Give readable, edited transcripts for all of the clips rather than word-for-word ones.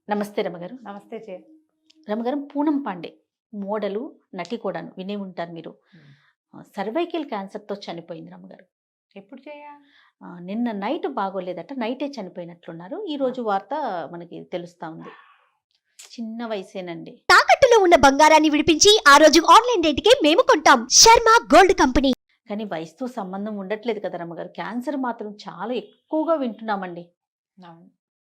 నమస్తే రమగారు. నమస్తే చే రమగారు, పూనం పాండే మోడలు, నటి కూడాను వినే ఉంటారు మీరు. సర్వైకల్ క్యాన్సర్‌తో చనిపోయింది రమగారు. ఎప్పుడు చేయ నిన్న నైట్ బాగోలేదట. నైటే చనిపోయినట్లున్నారు. ఈరోజు వార్త మనకి తెలుస్తా ఉంది. చిన్న వయసేనండి. తాకట్టులో ఉన్న బంగారాన్ని విడిపించి ఆ రోజు ఆన్లైన్ రేటుకే మేము కొంటాం. Sharma gold company. కానీ వయసుతో సంబంధం ఉండట్లేదు కదా రమగారు. క్యాన్సర్ మాత్రం చాలా ఎక్కువగా వింటున్నామండి.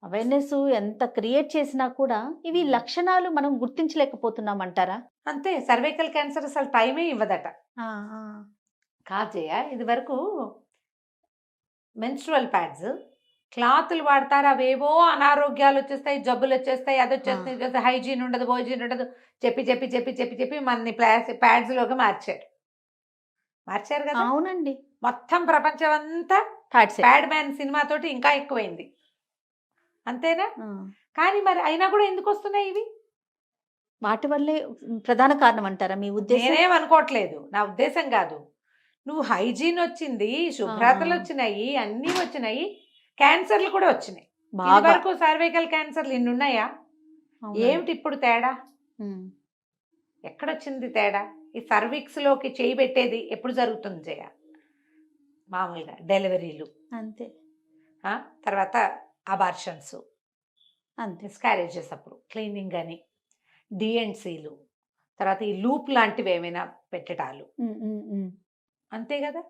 అవేర్‌నెస్ ఎంత క్రియేట్ చేసినా కూడా ఇవి లక్షణాలు మనం గుర్తించలేకపోతున్నామంటారా? అంతే. సర్వైకల్ క్యాన్సర్ అసలు టైమే ఇవ్వదట. ఆ! ఆ! కాదు జయ, ఇది వరకు మెన్స్ట్రువల్ ప్యాడ్స్ క్లాతులు వాడతారు, అవేవో అనారోగ్యాలు వచ్చేస్తాయి, జబ్బులు వచ్చేస్తాయి, అది వచ్చేస్తాయి, ఇది వచ్చేస్తాయి, హైజీన్ ఉండదు, భోజీన్ ఉండదు, చెప్పి చెప్పి చెప్పి చెప్పి చెప్పి మనని ప్యాడ్స్లోకి మార్చారు కదా. అవునండి. మొత్తం ప్రపంచం అంతా ఫ్యాట్సే. ప్యాడ్ మ్యాన్ సినిమా తోటి ఇంకా ఎక్కువైంది. అంతేనా? ఆ! కానీ మరి అయినా కూడా ఎందుకు వస్తున్నాయి ఇవి? వాటి వల్లే ప్రధాన కారణం అంటారా మీ ఉద్దేశం? నేనేం అనుకోవట్లేదు, నా ఉద్దేశం కాదు. నువ్వు హైజీన్ వచ్చింది, శుభ్రతలు వచ్చినాయి, అన్నీ వచ్చినాయి, క్యాన్సర్లు కూడా వచ్చినాయి. ఇది బాగా. వరకు సర్వైకల్ క్యాన్సర్లు ఇన్ని ఉన్నాయా? అవునండి. ఏమిటి ఇప్పుడు తేడా? హ్మ్. ఎక్కడొచ్చింది తేడా? ఈ సర్విక్స్ లోకి చేయి పెట్టేది ఎప్పుడు జరుగుతుంది జయ? మామూలుగా డెలివరీలు, అంతే. తర్వాత అబార్షన్స్, అంతే. మిస్కారేజెస్, అప్పుడు క్లీనింగ్ అని, డిఎన్సీలు, తర్వాత ఈ లూప్ లాంటివి ఏమైనా పెట్టడాలు, హ్మ్. హ్మ్. హ్మ్. అంతే కదా.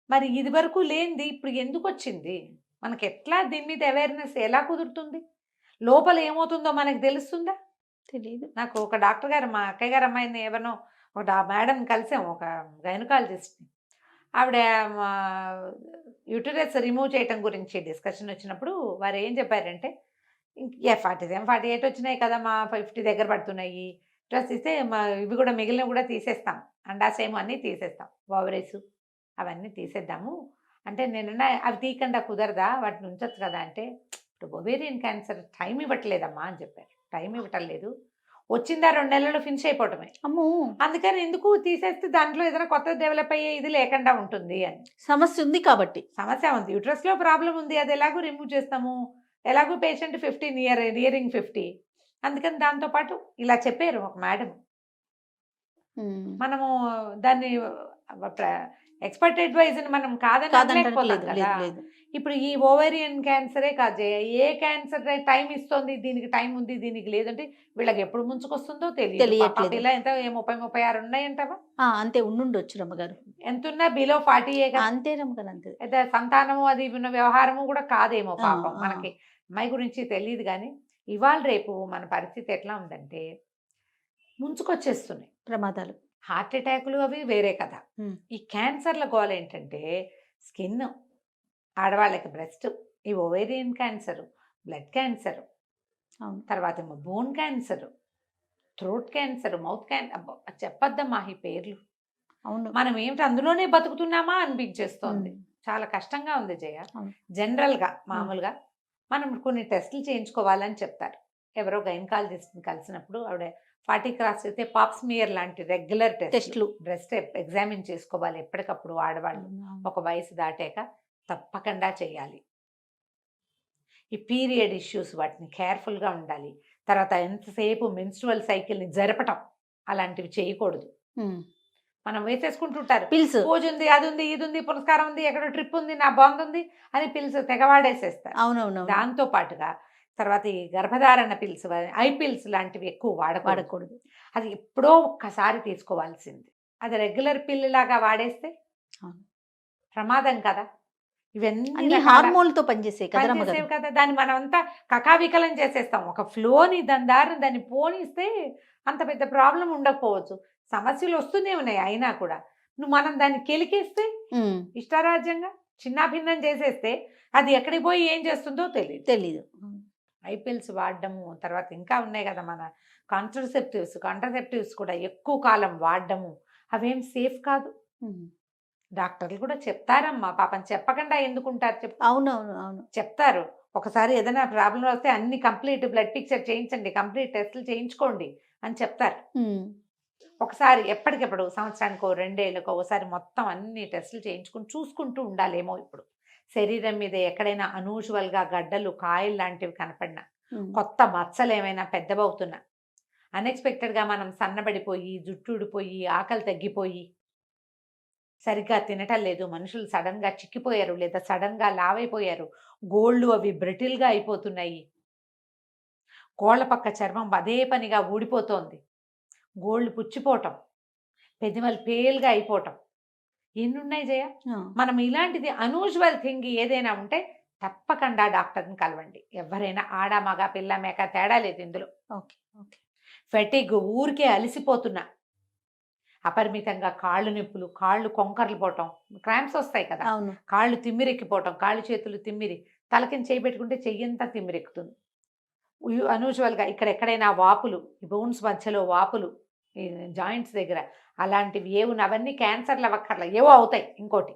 మరి ఇది వరకు లేనిది ఇప్పుడు ఎందుకు వచ్చింది? మనకి ఎట్లా దీని మీద అవేర్నెస్ ఎలా కుదురుతుంది? లోపల ఏమవుతుందో మనకు తెలుస్తుందా? తెలీదు. నాకు ఒక డాక్టర్ గారు, మా అక్కయ్య గారు అమ్మాయిని ఎవరినో ఒక మేడం కలిసాం, ఒక గైనకాలజిస్ట్ని. ఆవిడ యూటరస్ రిమూవ్ చేయటం గురించి డిస్కషన్ వచ్చినప్పుడు వారు ఏం చెప్పారంటే, 47, 48 వచ్చినాయి కదా, మా 50 దగ్గర పడుతున్నాయి, డ్రెస్ ఇస్తే మా ఇవి కూడా మిగిలినవి కూడా తీసేస్తాం, అండాశయం అన్నీ తీసేస్తాం, ఓవరీస్ అవన్నీ తీసేద్దాము అంటే, నేనన్నా అవి తీయకుండా కుదరదా, వాటిని ఉంచచ్చు కదా అంటే, ఇప్పుడు ఒవేరియన్ క్యాన్సర్ టైం ఇవ్వట్లేదమ్మా అని చెప్పారు. టైం ఇవ్వటం లేదు, వచ్చిందా 2 నెలల్లో ఫినిష్ అయిపోవటమే. అమ్మో! అందుకని ఎందుకు తీసేస్తే దాంట్లో ఏదైనా కొత్త డెవలప్ అయ్యే ఇది లేకుండా ఉంటుంది అని. సమస్య ఉంది కాబట్టి. సమస్య ఉంది, యూట్రస్లో ప్రాబ్లం ఉంది, అది ఎలాగో రిమూవ్ చేస్తాము, ఎలాగో పేషెంట్ 15 నియరింగ్ 50, అందుకని దాంతోపాటు ఇలా చెప్పారు ఒక మేడం. మనము దాన్ని ఎక్స్పర్ట్ అడ్వైజ్ని మనం కాదని అనలేకపోతాం కదా. ఇప్పుడు ఈ ఓవేరియన్ క్యాన్సరే కాదు, ఏ క్యాన్సర్ టైం ఇస్తుంది, దీనికి టైం ఉంది, దీనికి లేదంటే వీళ్ళకి ఎప్పుడు ముంచుకొస్తుందో తెలియట్లేదు. ఇలా ఎంత 30-36 ఉన్నాయంటావా? అంతే ఉండుండొచ్చు రమ్మగారు. ఎంత ఉన్నా బిలో 40 అంతే రమ్మగారు, అంతే. అయితే సంతానము అది ఉన్న వ్యవహారము కూడా కాదేమో పాపం. ఆ. మనకి అమ్మాయి గురించి తెలియదు, కానీ ఇవాళ రేపు మన పరిస్థితి ఎట్లా ఉందంటే ముంచుకొచ్చేస్తున్నాయి ప్రమాదాలు. హార్ట్ అటాకులు అవి వేరే కదా. ఈ క్యాన్సర్ల గోల ఏంటంటే స్కిన్, ఆడవాళ్ళకి బ్రెస్ట్, ఈ ఓవేరియన్ క్యాన్సర్, బ్లడ్ క్యాన్సర్, తర్వాత ఏమో bone cancer, throat cancer, mouth cancer, చెప్పొద్దమ్మా ఈ పేర్లు. అవును. మనం ఏమిటి అందులోనే బతుకుతున్నామా అనిపించేస్తోంది. చాలా కష్టంగా ఉంది జయ. జనరల్గా మామూలుగా మనం కొన్ని టెస్టులు చేయించుకోవాలని చెప్తారు. ఎవరో గైనకాలజిస్ట్ని కలిసినప్పుడు ఆవిడ 40 క్రాస్ అయితే పాప్స్మియర్ లాంటి రెగ్యులర్ టెస్ట్లు, బ్రెస్ట్ ఎగ్జామిన్ చేసుకోవాలి ఎప్పటికప్పుడు ఆడవాళ్ళు. ఒక వయసు దాటాక తప్పకుండా చేయాలి. ఈ పీరియడ్ ఇష్యూస్, వాటిని కేర్ఫుల్గా ఉండాలి. తర్వాత ఎంతసేపు మెన్స్ట్రువల్ సైకిల్ని జరపటం అలాంటివి చేయకూడదు. మనం వేసేసుకుంటుంటారు, పూజ ఉంది, అది ఉంది, ఇది ఉంది, పురస్కారం ఉంది, ఎక్కడో ట్రిప్ ఉంది, నా బాండ్ ఉంది అని పిల్స్ తెగవాడేసేస్తారు. అవునవును. దాంతో పాటుగా తర్వాత ఈ గర్భధారణ పిల్స్, ఐ పిల్స్ లాంటివి ఎక్కువ వాడకూడదు. అది ఎప్పుడో ఒక్కసారి తీసుకోవాల్సింది. అది రెగ్యులర్ పిల్ లాగా వాడేస్తే ప్రమాదం కదా. ఇవన్నీ హార్మోన్లతో పనిచేసేవి కదా. దాన్ని మనం అంతా కకావికలం చేసేస్తాం. ఒక ఫ్లోని దాన్ని పోనిస్తే అంత పెద్ద ప్రాబ్లం ఉండకపోవచ్చు. సమస్యలు వస్తూనే ఉన్నాయి, అయినా కూడా మనం దాన్ని కెలికేస్తే ఇష్టారాజ్యంగా చిన్నాభిన్నం చేసేస్తే అది ఎక్కడికి పోయి ఏం చేస్తుందో తెలీదు. ఐపిల్స్ వాడడము, తర్వాత ఇంకా ఉన్నాయి కదా మన కాంట్రసెప్టివ్స్ కూడా ఎక్కువ కాలం వాడడము, అవేం సేఫ్ కాదు. డాక్టర్లు కూడా చెప్తారమ్మా, పాపం చెప్పకుండా ఎందుకుంటారు అవునవును చెప్తారు. ఒకసారి ఏదైనా ప్రాబ్లం వస్తే అన్ని కంప్లీట్ బ్లడ్ పిక్చర్ చేయించండి, కంప్లీట్ టెస్టులు చేయించుకోండి అని చెప్తారు. ఒకసారి ఎప్పటికెప్పుడు సంవత్సరానికో 2 ఏళ్ళకో ఒకసారి మొత్తం అన్ని టెస్టులు చేయించుకుని చూసుకుంటూ ఉండాలేమో. ఇప్పుడు శరీరం మీద ఎక్కడైనా అనూజువల్గా గడ్డలు, కాయలు లాంటివి కనపడినా, కొత్త మచ్చలు ఏమైనా పెద్దవవుతున్నా, అన్ఎక్స్పెక్టెడ్గా మనం సన్నబడిపోయి, జుట్టు ఊడిపోయి, ఆకలి తగ్గిపోయి, సరిగ్గా తినటం లేదు, మనుషులు సడన్గా చిక్కిపోయారు లేదా సడన్గా లావైపోయారు, గోళ్ళు అవి బ్రిటిల్గా అయిపోతున్నాయి, గోళ్ళ పక్క చర్మం అదే పనిగా ఊడిపోతోంది, గోళ్ళు పుచ్చిపోవటం, పెదిమలు పేలుగా అయిపోవటం, ఎన్నున్నాయి జయ. మనం ఇలాంటిది అన్యూజువల్ థింగ్ ఏదైనా ఉంటే తప్పకుండా డాక్టర్ని కలవండి. ఎవరైనా ఆడ మగ పిల్ల మేక తేడా లేదు ఇందులో. Okay okay. ఫెటిగ్, ఊరికే అలసిపోతున్నా, అపరిమితంగా కాళ్ళు నొప్పులు, కాళ్ళు కొంకర్లు పోవటం, క్రాంప్స్ వస్తాయి కదా, అవును. కాళ్ళు తిమ్మిరెక్కిపోవటం, కాళ్ళు చేతులు తిమ్మిరి, తలకిని చేయి పెట్టుకుంటే చెయ్యంతా తిమ్మిరెక్కుతుంది. అన్యూజువల్గా ఇక్కడ ఎక్కడైనా వాపులు, ఈ బోన్స్ మధ్యలో వాపులు, ఈ జాయింట్స్ దగ్గర అలాంటివి ఏవును, అవన్నీ క్యాన్సర్లు అవ్వక్కర్లా, ఏవో అవుతాయి. ఇంకోటి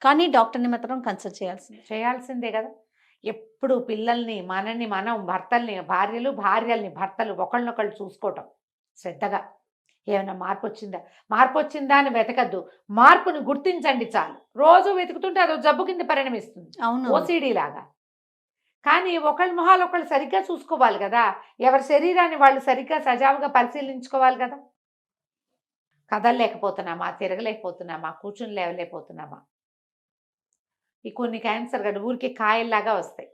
కానీ డాక్టర్ని మాత్రం కన్సల్ట్ చేయాల్సిందే కదా. ఎప్పుడు పిల్లల్ని, మనల్ని మనం, భర్తల్ని భార్యలు, భార్యల్ని భర్తలు ఒకళ్ళనొకళ్ళు చూసుకోవటం శ్రద్ధగా. ఏమైనా మార్పు వచ్చిందా అని వెతకద్దు, మార్పుని గుర్తించండి చాలు. రోజు వెతుకుతుంటే అదో జబ్బు కింద పరిణమిస్తుంది, అవును. ఓసిడి లాగా. కానీ ఒకళ్ళ మొహాలు ఒకళ్ళు సరిగ్గా చూసుకోవాలి కదా, ఎవరి శరీరాన్ని వాళ్ళు సరిగ్గా సజావుగా పరిశీలించుకోవాలి కదా. కదలలేకపోతున్నామా, తిరగలేకపోతున్నామా, కూర్చుని లేవలేకపోతున్నామా. ఈ కొన్ని క్యాన్సర్ గడ్డ ఊరికి కాయల్లాగా వస్తాయి.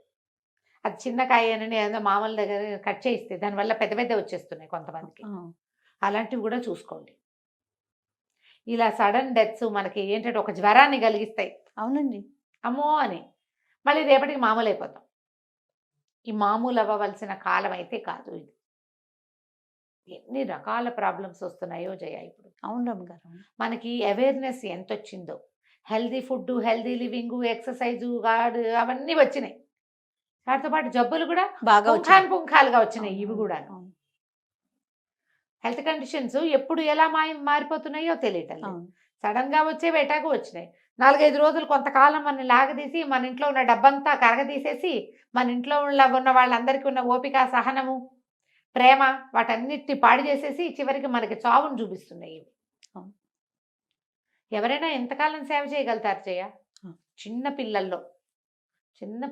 అది చిన్న కాయ అని ఏదో మామూలు దగ్గర కట్ చేయిస్తే దానివల్ల పెద్ద పెద్ద వచ్చేస్తున్నాయి కొంతమందికి. అలాంటివి కూడా చూసుకోండి. ఇలా సడన్ డెత్స్ మనకి ఏంటంటే ఒక జ్వరాన్ని కలిగిస్తాయి. అవునండి. అమ్మో అని మళ్ళీ రేపటికి మామూలు అయిపోతాం. ఈ మామూలు అవ్వవలసిన కాలం అయితే కాదు ఇది. ఎన్ని రకాల ప్రాబ్లమ్స్ వస్తున్నాయో జయ ఇప్పుడు. అవును రమ్మగారు. మనకి అవేర్నెస్ ఎంత వచ్చిందో, healthy food, healthy living, exercise, God అవన్నీ వచ్చినాయి. వాటితో పాటు జబ్బులు కూడా బాగా పుంఖాలుగా వచ్చినాయి. ఇవి కూడా హెల్త్ కండిషన్స్ ఎప్పుడు ఎలా మారిపోతున్నాయో తెలియటం లేదు. సడన్ గా వచ్చేవి ఎటాకు వచ్చినాయి. 4-5 రోజులు కొంతకాలం మన లాగదీసి మన ఇంట్లో ఉన్న డబ్బంతా కరగదీసేసి మన ఇంట్లో ఉన్న వాళ్ళందరికీ ఉన్న ఓపిక, సహనము, ప్రేమ వాటన్నిటిని పాడు చేసేసి చివరికి మనకి చావును చూపిస్తున్నాయి ఇవి. ఎవరైనా ఎంతకాలం సేవ చేయగలుగుతారు జయ? చిన్న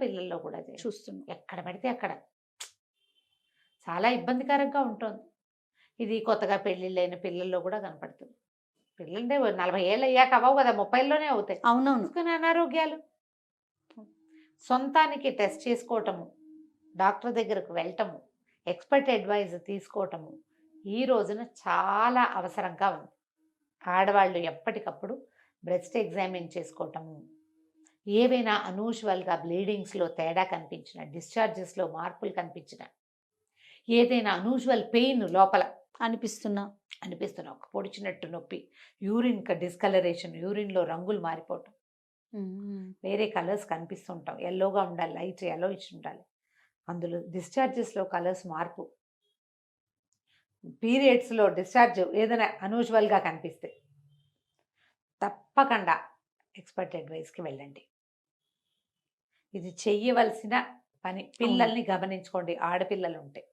పిల్లల్లో కూడా చూస్తున్నాం. ఎక్కడ పడితే అక్కడ చాలా ఇబ్బందికరంగా ఉంటుంది. ఇది కొత్తగా పెళ్ళిళ్ళైన పిల్లల్లో కూడా కనపడుతుంది. పిల్లలంటే 40 ఏళ్ళు అయ్యాక అవ్వవు కదా, 30లోనే అవుతాయి. అవునవును. అనారోగ్యాలు. సొంతానికి టెస్ట్ చేసుకోవటము, డాక్టర్ దగ్గరకు వెళ్ళటము, ఎక్స్పర్ట్ అడ్వైజ్ తీసుకోవటము ఈ రోజున చాలా అవసరంగా ఉంది. ఆడవాళ్ళు ఎప్పటికప్పుడు బ్రెస్ట్ ఎగ్జామిన్ చేసుకోవటము, ఏవైనా అన్యూజువల్గా బ్లీడింగ్స్లో తేడా కనిపించిన, డిశ్చార్జెస్లో మార్పులు కనిపించిన, ఏదైనా అన్యూజువల్ పెయిన్ లోపల అనిపిస్తున్నా ఒక పొడిచినట్టు నొప్పి, యూరిన్ డిస్కలరేషన్, యూరిన్లో రంగులు మారిపోవటం, వేరే కలర్స్ కనిపిస్తుంటాం, ఎల్లోగా ఉండాలి, లైట్ ఎల్లో ఇచ్చి ఉండాలి, అందులో డిశ్చార్జెస్లో కలర్స్ మార్పు, పీరియడ్స్లో డిశ్చార్జ్ ఏదైనా అన్యూజువల్గా కనిపిస్తే తప్పకుండా ఎక్స్పర్ట్ అడ్వైస్కి వెళ్ళండి. ఇది చెయ్యవలసిన పని. పిల్లల్ని గమనించుకోండి. ఆడపిల్లలు ఉంటే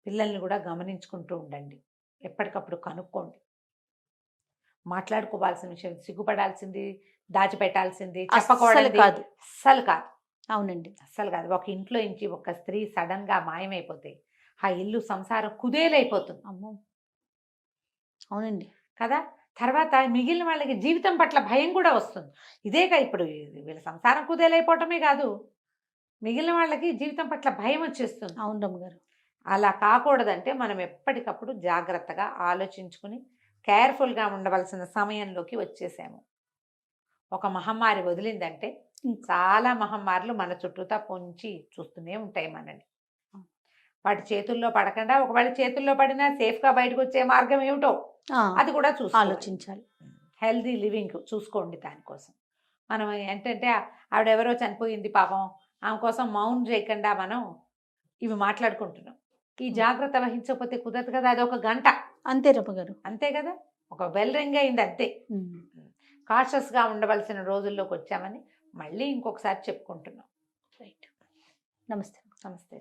పిల్లల్ని కూడా గమనించుకుంటూ ఉండండి. ఎప్పటికప్పుడు కనుక్కోండి. మాట్లాడుకోవాల్సిన విషయం, సిగ్గుపడాల్సింది, దాచిపెట్టాల్సింది, చెప్పకూడదు కాదు, అస్సలు కాదు. అవునండి, అస్సలు కాదు. ఒక ఇంట్లో నుంచి ఒక స్త్రీ సడన్గా మాయమైపోతే ఆ ఇల్లు, సంసారం కుదేలైపోతుంది. అమ్మో, అవునండి కదా. తర్వాత మిగిలిన వాళ్ళకి జీవితం పట్ల భయం కూడా వస్తుంది. ఇదేగా ఇప్పుడు వీళ్ళ సంసారం కుదేలైపోవటమే కాదు, మిగిలిన వాళ్ళకి జీవితం పట్ల భయం వచ్చేస్తుంది. అవును రమ్మగారు. అలా కాకూడదంటే మనం ఎప్పటికప్పుడు జాగ్రత్తగా ఆలోచించుకుని కేర్ఫుల్గా ఉండవలసిన సమయంలోకి వచ్చేసాము. ఒక మహమ్మారి వదిలిందంటే చాలా మహమ్మారులు మన చుట్టూతా పొంచి చూస్తూనే ఉంటాయి మనని. వాటి చేతుల్లో పడకుండా, ఒకవేళ చేతుల్లో పడినా సేఫ్గా బయటకు వచ్చే మార్గం ఏమిటో అది కూడా ఆలోచించాలి. హెల్దీ లివింగ్ చూసుకోండి. దానికోసం మనం ఏంటంటే ఆవిడెవరో చనిపోయింది పాపం, ఆమె కోసం మౌనం చేయకుండా మనం ఇవి మాట్లాడుకుంటున్నాం. ఈ జాగ్రత్త వహించకపోతే కుదరదు కదా. అది ఒక గంట అంతే రమ్మగారు, అంతే కదా, ఒక బెల్ రింగ్ అయింది అంతే. కాషస్గా ఉండవలసిన రోజుల్లోకి వచ్చామని మళ్ళీ ఇంకొకసారి చెప్పుకుంటున్నాం. రైట్. నమస్తే. నమస్తే.